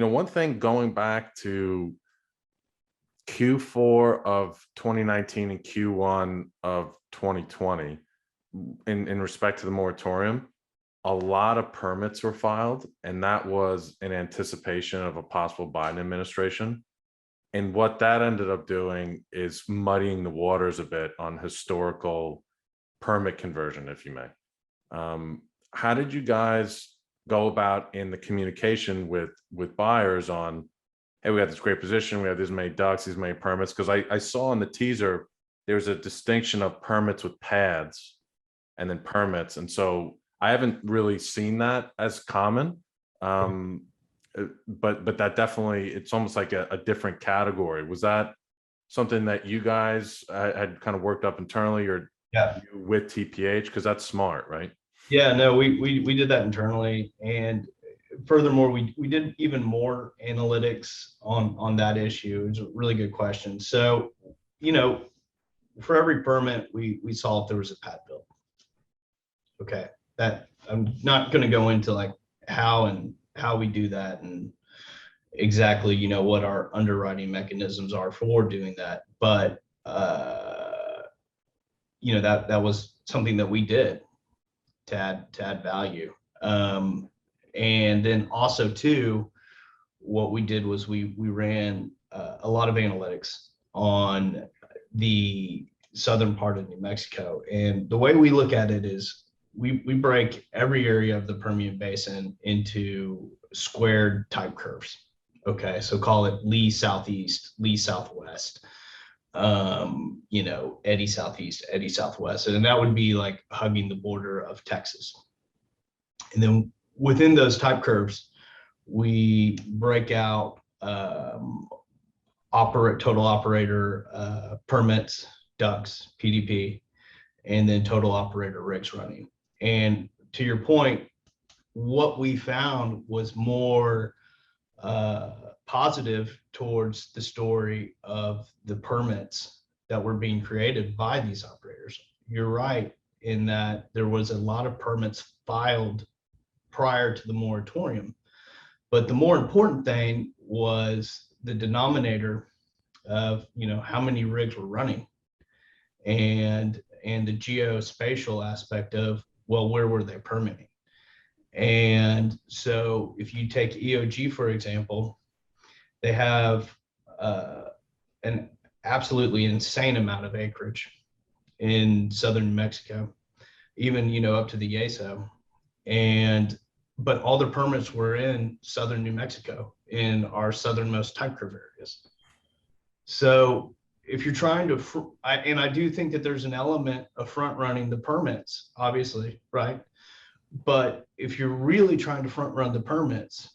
One thing going back to Q4 of 2019 and Q1 of 2020, in respect to the moratorium, a lot of permits were filed, and that was in anticipation of a possible Biden administration. And what that ended up doing is muddying the waters a bit on historical permit conversion, if you may. How did you guys go about in the communication with buyers on, hey, we got this great position, we have this many ducts, these many permits? Because I saw in the teaser there's a distinction of permits with pads and then permits, and so I haven't really seen that as common. But that definitely, it's almost like a different category. Was that something that you guys had kind of worked up internally, or Yeah. with TPH? Because that's smart, right? Yeah, no, we did that internally, and furthermore, we did even more analytics on that issue. It's a really good question. So, for every permit, we saw if there was a pad built. Okay, that I'm not going to go into like how we do that and exactly what our underwriting mechanisms are for doing that, but that was something that we did to add value. And then also too, what we did was we ran a lot of analytics on the southern part of New Mexico. And the way we look at it is we break every area of the Permian Basin into squared type curves. Okay, so call it Lee Southeast, Lee Southwest, Eddy Southeast, Eddy Southwest. And that would be like hugging the border of Texas. And then within those type curves, we break out total operator permits, DUCs, PDP, and then total operator rigs running. And to your point, what we found was more positive towards the story of the permits that were being created by these operators. You're right in that there was a lot of permits filed prior to the moratorium, but the more important thing was the denominator of how many rigs were running, and the geospatial aspect of, well, where were they permitting? And so if you take EOG, for example, they have an absolutely insane amount of acreage in southern New Mexico, even up to the Yeso, but all the permits were in southern New Mexico, in our southernmost type curve areas. So if you're trying to, I do think that there's an element of front running the permits, obviously, right? But if you're really trying to front run the permits,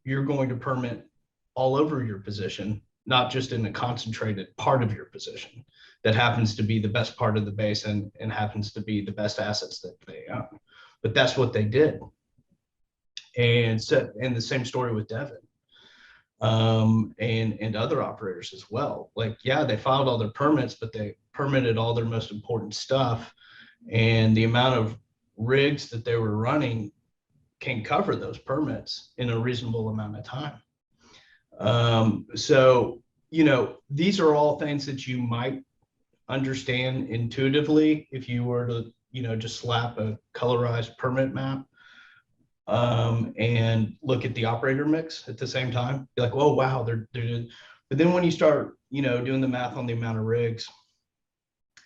you're going to permit all over your position, not just in a concentrated part of your position that happens to be the best part of the basin and happens to be the best assets that they own. But that's what they did. And the same story with Devon, and other operators as well. Like, yeah, they filed all their permits, but they permitted all their most important stuff, and the amount of rigs that they were running can cover those permits in a reasonable amount of time. So, these are all things that you might understand intuitively if you were to, just slap a colorized permit map and look at the operator mix at the same time. You're like, oh, wow, they're but then when you start, doing the math on the amount of rigs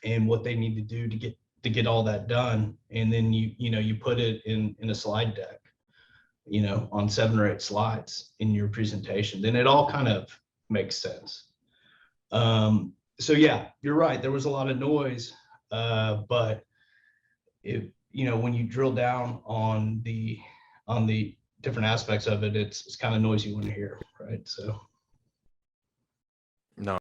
and what they need to do to get all that done, and then you put it in a slide deck, on 7 or 8 slides in your presentation, then it all kind of makes sense. So yeah, you're right, there was a lot of noise, but when you drill down on the different aspects of it, it's kind of noise you want to hear, right? So no.